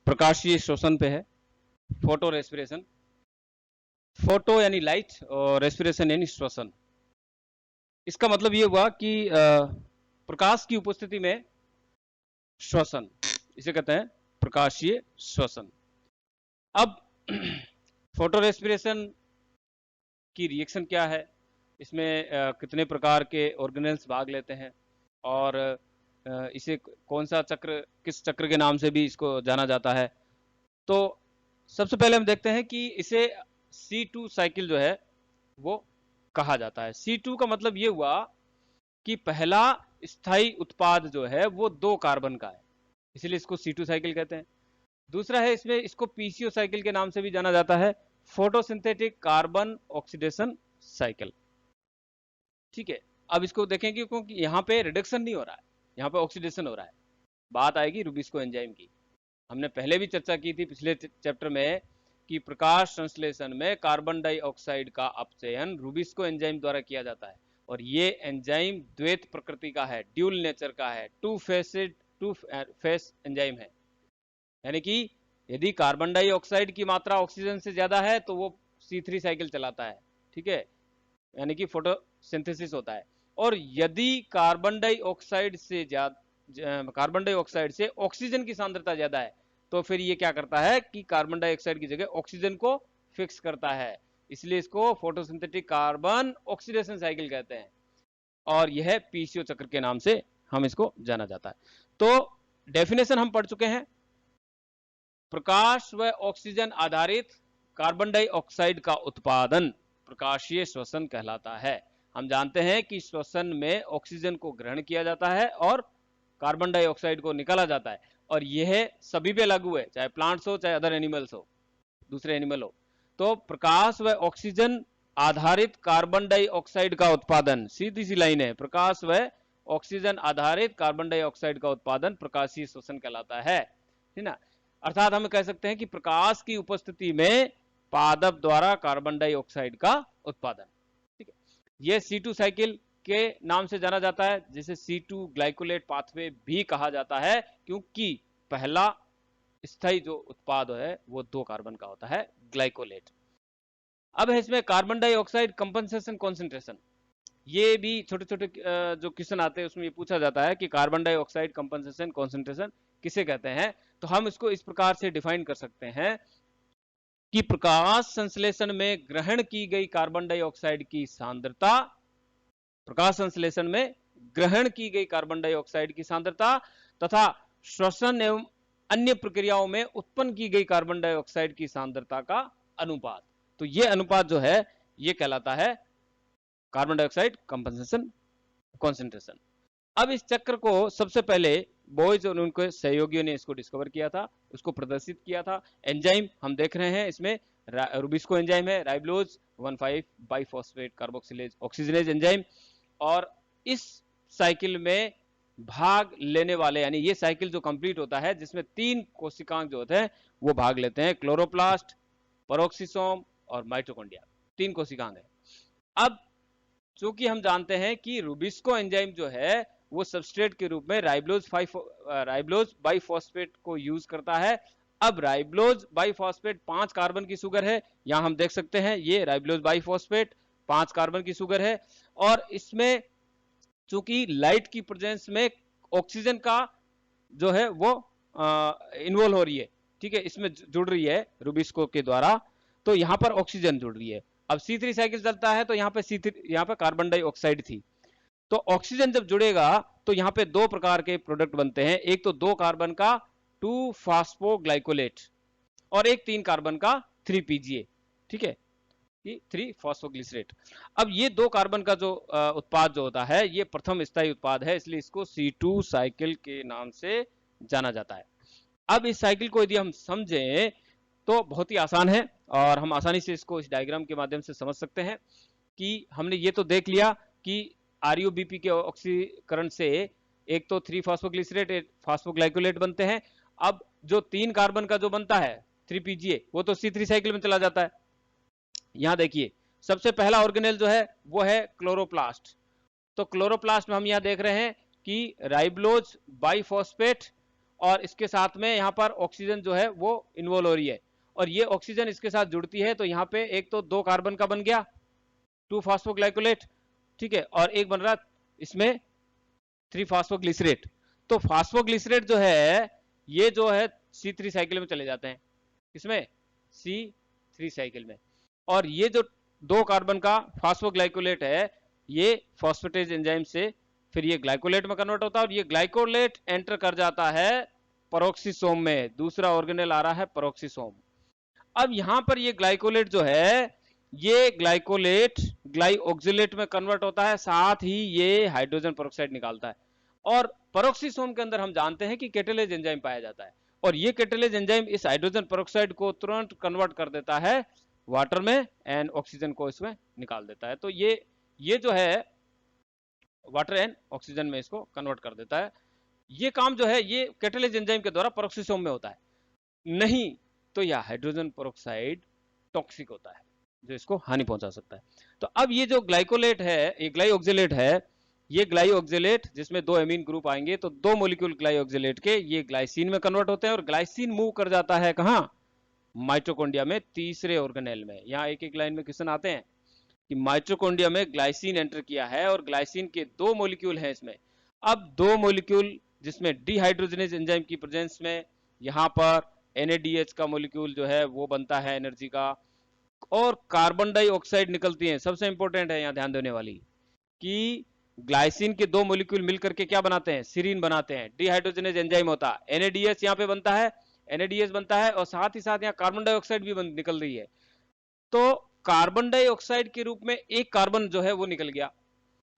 प्रकाशीय श्वसन पे है। फोटो रेस्पिरेशन, फोटो यानी लाइट और रेस्पिरेशन यानी श्वसन। इसका मतलब ये हुआ कि प्रकाश की उपस्थिति में श्वसन, इसे कहते हैं प्रकाशीय श्वसन। अब फोटो रेस्पिरेशन की रिएक्शन क्या है, इसमें कितने प्रकार के ऑर्गेनेल्स भाग लेते हैं, और इसे कौन सा चक्र, किस चक्र के नाम से भी इसको जाना जाता है। तो सबसे पहले हम देखते हैं कि इसे C2 साइकिल जो है वो कहा जाता है। C2 का मतलब ये हुआ कि पहला स्थायी उत्पाद जो है वो 2 कार्बन का है, इसलिए इसको C2 साइकिल कहते हैं। दूसरा है, इसमें इसको PCO साइकिल के नाम से भी जाना जाता है, फोटोसिंथेटिक कार्बन ऑक्सीडेशन साइकिल। ठीक है, अब इसको देखेंगे क्योंकि यहाँ पे रिडक्शन नहीं हो रहा है, यहाँ पे ऑक्सीडेशन हो रहा है। बात आएगी रुबिस्को एंजाइम की। हमने पहले भी चर्चा की थी पिछले चैप्टर में कि प्रकाश संश्लेषण में कार्बन डाइऑक्साइड का अपचयन रुबिस्को एंजाइम द्वारा किया जाता है, और ये एंजाइम द्वैत प्रकृति का है, ड्यूल नेचर का है, टू फेस एंजाइम है। यानी कि यदि कार्बन डाइऑक्साइड की मात्रा ऑक्सीजन से ज्यादा है तो वो C3 साइकिल चलाता है। ठीक है, यानी कि फोटोसिंथेसिस होता है। और यदि कार्बन डाइऑक्साइड से ऑक्सीजन की सांद्रता ज्यादा है तो फिर ये क्या करता है कि कार्बन डाइऑक्साइड की जगह ऑक्सीजन को फिक्स करता है, इसलिए इसको फोटोसिंथेटिक कार्बन ऑक्सीडेशन साइकिल कहते हैं, और यह PCO चक्र के नाम से हम इसको जाना जाता है। तो डेफिनेशन हम पढ़ चुके हैं, प्रकाश व ऑक्सीजन आधारित कार्बन डाइऑक्साइड का उत्पादन प्रकाशीय श्वसन कहलाता है। हम जानते हैं कि श्वसन में ऑक्सीजन को ग्रहण किया जाता है और कार्बन डाइऑक्साइड को निकाला जाता है, और यह सभी पे लागू है, चाहे प्लांट्स हो चाहे अदर एनिमल्स हो, दूसरे एनिमल हो। तो प्रकाश व ऑक्सीजन आधारित कार्बन डाइऑक्साइड का उत्पादन, सीधी सी लाइन है, प्रकाश व ऑक्सीजन आधारित कार्बन डाइऑक्साइड का उत्पादन प्रकाशीय श्वसन कहलाता है, ठीक ना। अर्थात हम कह सकते हैं कि प्रकाश की उपस्थिति में पादप द्वारा कार्बन डाइऑक्साइड का उत्पादन। ठीक है, यह C2 साइकिल के नाम से जाना जाता है, जिसे C2 ग्लाइकोलेट पाथवे भी कहा जाता है, क्योंकि पहला स्थायी जो उत्पाद है वो 2 कार्बन का होता है, ग्लाइकोलेट। अब है इसमें कार्बन डाइऑक्साइड कंपनसेशन कॉन्सेंट्रेशन। ये भी छोटे छोटे जो क्वेश्चन आते हैं उसमें ये पूछा जाता है कि कार्बन डाइऑक्साइड कंपनसेशन कॉन्सेंट्रेशन किसे कहते हैं। तो हम इसको इस प्रकार से डिफाइन कर सकते हैं कि प्रकाश संश्लेषण में ग्रहण की गई कार्बन डाइऑक्साइड की सांद्रता, प्रकाश संश्लेषण में ग्रहण की गई कार्बन डाइऑक्साइड की सांद्रता तथा श्वसन एवं अन्य प्रक्रियाओं में उत्पन्न की गई कार्बन डाइऑक्साइड की सांद्रता का अनुपात। तो ये अनुपात जो है ये कहलाता है कार्बन डाइऑक्साइड कंपनसेशन कॉन्सेंट्रेशन। अब इस चक्र को सबसे पहले बॉयज और उनके सहयोगियों ने इसको डिस्कवर किया था, उसको प्रदर्शित किया था। एंजाइम हम देख रहे हैं, इसमें रुबिस्को एंजाइम है, राइबोलोज 1,5 बाइफॉस्फेट कार्बोक्सिलेज ऑक्सीजनेज एंजाइम। और इस साइकिल में भाग लेने वाले, यानी ये साइकिल जो कंप्लीट होता है जिसमें 3 कोशिकांग जो होते हैं वो भाग लेते हैं, क्लोरोप्लास्ट, पेरोक्सिसोम और माइटोकॉन्ड्रिया, 3 कोशिकांग है। अब चूंकि हम जानते हैं कि रुबिस्को एंजाइम जो है वो सबस्ट्रेट के रूप में राइबोलोज बाइफॉस्फेट को यूज करता है। अब राइबोलोज बाइफॉस्फेट 5 कार्बन की शुगर है, यहां हम देख सकते हैं ये राइबोलोज बाइफॉस्फेट 5 कार्बन की शुगर है, और इसमें चूंकि लाइट की प्रेजेंस में ऑक्सीजन का जो है वो इन्वॉल्व हो रही है, ठीक है, इसमें जुड़ रही है रुबिस्को के द्वारा, तो यहां पर ऑक्सीजन जुड़ रही है। अब C3 साइकिल चलता है तो यहाँ पे यहाँ पे कार्बन डाइऑक्साइड थी, तो ऑक्सीजन जब जुड़ेगा तो यहाँ पे 2 प्रकार के प्रोडक्ट बनते हैं, एक तो 2 कार्बन का 2 फास्फोग्लाइकोलेट और एक 3 कार्बन का 3 PGA, ठीक है, 3 फॉस्फोग्लिसरेट। अब ये 2 कार्बन का जो उत्पाद जो होता है ये प्रथम स्थायी उत्पाद है, इसलिए इसको C2 साइकिल के नाम से जाना जाता है। अब इस साइकिल को यदि हम समझें तो बहुत ही आसान है, और हम आसानी से इसको इस डायग्राम के माध्यम से समझ सकते हैं कि हमने ये तो देख लिया कि RUBP के ऑक्सीकरण से एक तो 3 फॉस्फोग्लिसरेट एक फास्फोग्लाइकोलेट बनते हैं। अब जो 3 कार्बन का जो बनता है 3 PGA वो तो C3 साइकिल में चला जाता है। यहां देखिए सबसे पहला ऑर्गेनेल जो है वो है क्लोरोप्लास्ट। तो क्लोरोप्लास्ट में हम यहां देख रहे हैं कि राइबोलोज बाइफॉस्फेट और इसके साथ में यहाँ पर ऑक्सीजन जो है वो इन्वॉल्व हो रही है, और ये ऑक्सीजन इसके साथ जुड़ती है, तो यहाँ पे एक तो 2 कार्बन का बन गया 2 फास्फोग्लाइकोलेट, ठीक है, और एक बन रहा इसमें 3 फास्फोग्लिसरेट। तो फास्फोग्लिसरेट जो है ये जो है C3 साइकिल में चले जाते हैं, इसमें C3 साइकिल में, और ये जो 2 कार्बन का फास्फोग्लाइकोलेट है ये फॉस्फेटेज एंजाइम से फिर ये ग्लाइकोलेट में कन्वर्ट होता है, और ये ग्लाइकोलेट एंटर कर जाता है पेरोक्सिसोम में, दूसरा ऑर्गेनेल आ रहा है पेरोक्सिसोम। अब यहां पर ये ग्लाइकोलेट जो है ये ग्लाइकोलेट ग्लाइऑक्सिलेट में कन्वर्ट होता है, साथ ही ये हाइड्रोजन पेरोक्साइड निकालता है, और पेरोक्सिसोम के अंदर हम जानते हैं कि कैटालेज एंजाइम पाया जाता है, और ये कैटालेज एंजाइम इस हाइड्रोजन पेरोक्साइड को तुरंत कन्वर्ट कर देता है वाटर में एंड ऑक्सीजन को इसमें निकाल देता है। तो ये जो है वाटर एंड ऑक्सीजन में इसको कन्वर्ट कर देता है। ये काम जो है ये कैटालेज एंजाइम के द्वारा पेरोक्सिसोम में होता है, नहीं तो यह हाइड्रोजन पेरोक्साइड टॉक्सिक होता है जो इसको हानि पहुंचा सकता है। तो अब ये जो ग्लाइकोलेट है ये ग्लाइऑक्सिलेट है, ये ग्लाइऑक्सिलेट जिसमें 2 एमीन ग्रुप आएंगे, तो 2 मॉलिक्यूल ग्लाइऑक्सिलेट के ये ग्लाइसिन में कन्वर्ट होते हैं, और ग्लाइसिन मूव कर जाता है कहां, माइटोकॉन्ड्रिया में, तीसरे ऑर्गेनेल में। यहाँ एक एक लाइन में क्वेश्चन आते हैं कि माइटोकॉन्ड्रिया में ग्लाइसिन एंटर किया है, और ग्लाइसिन के 2 मॉलिक्यूल हैं इसमें। अब 2 मॉलिक्यूल जिसमें डिहाइड्रोजनेज एंजाइम की प्रेजेंस में यहाँ पर NADH का मॉलिक्यूल जो है वो बनता है एनर्जी का, और कार्बन डाइऑक्साइड निकलती है। सबसे इंपॉर्टेंट है यहाँ ध्यान देने वाली कि ग्लाइसिन के 2 मॉलिक्यूल मिलकर के क्या बनाते हैं, सीरीन बनाते हैं, डिहाइड्रोजनेज एंजाइम होता है, NADH यहाँ पे बनता है, NADH बनता है, और साथ ही साथ यहाँ कार्बन डाइऑक्साइड भी निकल रही है। तो कार्बन डाइऑक्साइड के रूप में एक कार्बन जो है वो निकल गया।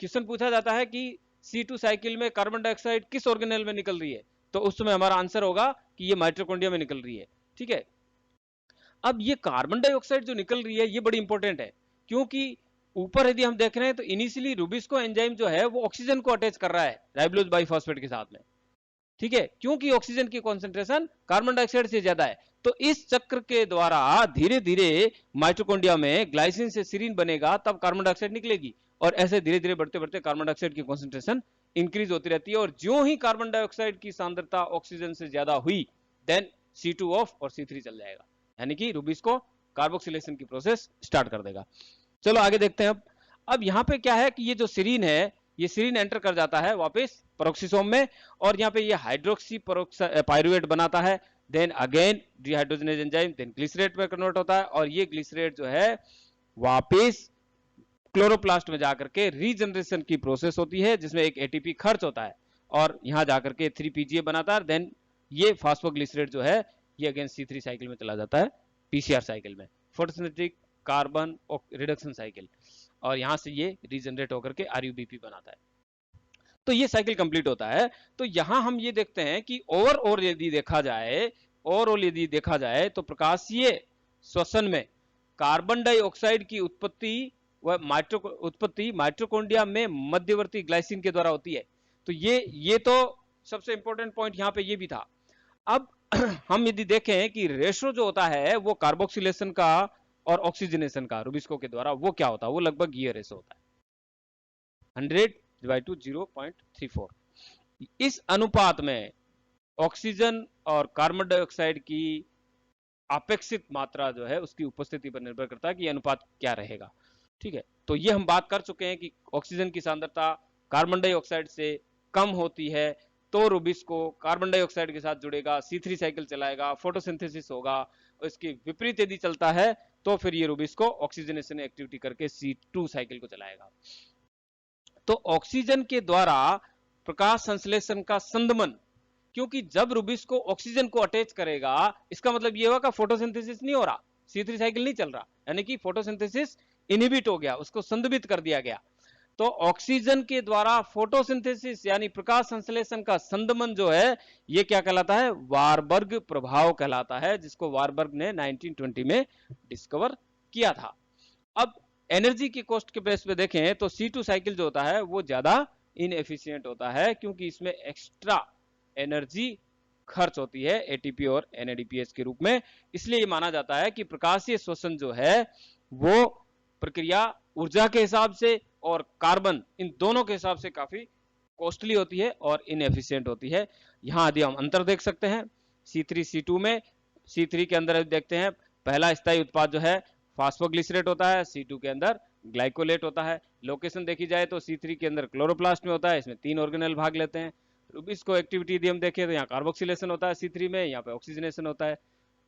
क्वेश्चन पूछा जाता है कि C2 साइकिल में कार्बन डाइऑक्साइड किस ऑर्गेनेल में निकल रही है, तो उस समय हमारा आंसर होगा कि ये माइटोकॉन्ड्रिया में निकल रही है, ठीक है। अब ये कार्बन डाइऑक्साइड जो निकल रही है ये बड़ी इंपॉर्टेंट है, क्योंकि ऊपर यदि हम देख रहे हैं तो इनिशियली रुबिस्को एंजाइम जो है वो ऑक्सीजन को अटैच कर रहा है राइबोलोज बाइफॉस्फेट के साथ में, ठीक है, क्योंकि ऑक्सीजन की कॉन्सेंट्रेशन कार्बन डाइऑक्साइड से ज्यादा है। तो इस चक्र के द्वारा धीरे धीरे माइटोकॉन्ड्रिया में ग्लाइसिन से सीरीन बनेगा, तब कार्बन डाइऑक्साइड निकलेगी, और ऐसे धीरे धीरे बढ़ते बढ़ते कार्बन डाइऑक्साइड की कॉन्सेंट्रेशन इंक्रीज होती रहती है, और ज्यों ही कार्बन डाइऑक्साइड की सांद्रता ऑक्सीजन से ज्यादा हुई देन C2 ऑफ और C3 चल जाएगा, यानी कि रुबिस्को कार्बोक्सिलेशन की प्रोसेस स्टार्ट कर देगा। चलो आगे देखते हैं। अब यहाँ पे क्या है कि ये जो सीरीन है ये सीरीन एंटर कर जाता है वापस पेरोक्सिसोम में, और यहाँ पे ये हाइड्रोक्सी पायरुवेट बनाता है, then again dehydrogenase enzyme, then glycerate में कन्वर्ट होता है, और ये ग्लिसरेट जो है वापस क्लोरोप्लास्ट में जाकर के रीजनरेशन की प्रोसेस होती है, जिसमें एक ATP खर्च होता है, और यहाँ जाकर के 3PGA बनाता है, देन ये फास्फोग्लिसरेट जो है ये अगेन C3 साइकिल में चला जाता है, PCR साइकिल में, फोटोसिंथेटिक कार्बन रिडक्शन साइकिल, और यहां से ये रीजनरेट होकर के RUBP बनाता है। तो ये साइकिल कंप्लीट होता है। तो यहां हम ये देखते हैं कि ओवरऑल यदि देखा जाए तो प्रकाशीय श्वसन में कार्बन डाइऑक्साइड की उत्पत्ति व माइटोकॉन्ड्रिया में मध्यवर्ती ग्लाइसिन के द्वारा होती है। तो ये तो सबसे इंपॉर्टेंट पॉइंट यहाँ पे ये भी था। अब हम यदि देखें कि रेशो जो होता है वो कार्बोक्सिलेशन का और ऑक्सीजनेशन का रुबिस्को के द्वारा वो क्या होता है, वो लगभग ये रेशो होता है 100/0.34। इस अनुपात में ऑक्सीजन और कार्बन डाइऑक्साइड की अपेक्षित मात्रा जो है उसकी उपस्थिति पर निर्भर करता है कि अनुपात क्या रहेगा, ठीक है। तो ये हम बात कर चुके हैं कि ऑक्सीजन की सांद्रता कार्बन डाइऑक्साइड से कम होती है तो रुबिस्को कार्बन डाइऑक्साइड के साथ जुड़ेगा, C3 साइकिल चलाएगा, फोटोसिंथेसिस होगा, और इसके विपरीत यदि चलता है तो फिर ये रुबिस्को ऑक्सीजनेशन एक्टिविटी करके C2 साइकिल को चलाएगा। तो ऑक्सीजन के द्वारा प्रकाश संश्लेषण का संदमन, क्योंकि जब रुबिस्को ऑक्सीजन को अटैच करेगा इसका मतलब ये होगा फोटोसिंथेसिस नहीं हो रहा, C3 साइकिल नहीं चल रहा, यानी कि फोटोसिंथेसिस इनहिबिट हो गया, उसको संदमित कर दिया गया। तो ऑक्सीजन के द्वारा फोटोसिंथेसिस यानी प्रकाश संश्लेषण का संदमन जो है ये क्या कहलाता है, वारबर्ग प्रभाव कहलाता है, जिसको वारबर्ग ने 1920 में डिस्कवर किया था। अब एनर्जी की कॉस्ट के बेस पे देखें तो C2 साइकिल जो होता है वो ज्यादा इनएफिशिएंट होता है, क्योंकि इसमें एक्स्ट्रा एनर्जी खर्च होती है ATP और NADPH के रूप में। इसलिए ये माना जाता है कि प्रकाशीय श्वसन जो है वो प्रक्रिया ऊर्जा के हिसाब से और कार्बन इन दोनों के हिसाब से काफी कॉस्टली होती है और इनएफिशिएंट होती है। यहाँ यदि हम अंतर देख सकते हैं C3 C2 में, C3 के अंदर देखते हैं पहला स्थायी उत्पाद जो है फास्फोग्लिसरेट होता है, C2 के अंदर ग्लाइकोलेट होता है। लोकेशन देखी जाए तो C3 के अंदर क्लोरोप्लास्ट में होता है, इसमें 3 ऑर्गेनेल भाग लेते हैं। इसको एक्टिविटी यदि हम देखें तो यहाँ कार्बोक्सिलेशन होता है C3 में, यहाँ पे ऑक्सीजनेशन होता है।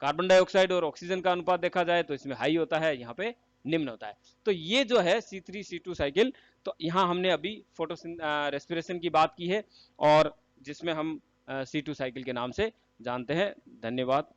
कार्बन डाइऑक्साइड और ऑक्सीजन का अनुपात देखा जाए तो इसमें हाई होता है, यहाँ पे निम्न होता है। तो ये जो है C3 C2 साइकिल, तो यहाँ हमने अभी फोटो रेस्पिरेशन की बात की है और जिसमें हम C2 साइकिल के नाम से जानते हैं। धन्यवाद।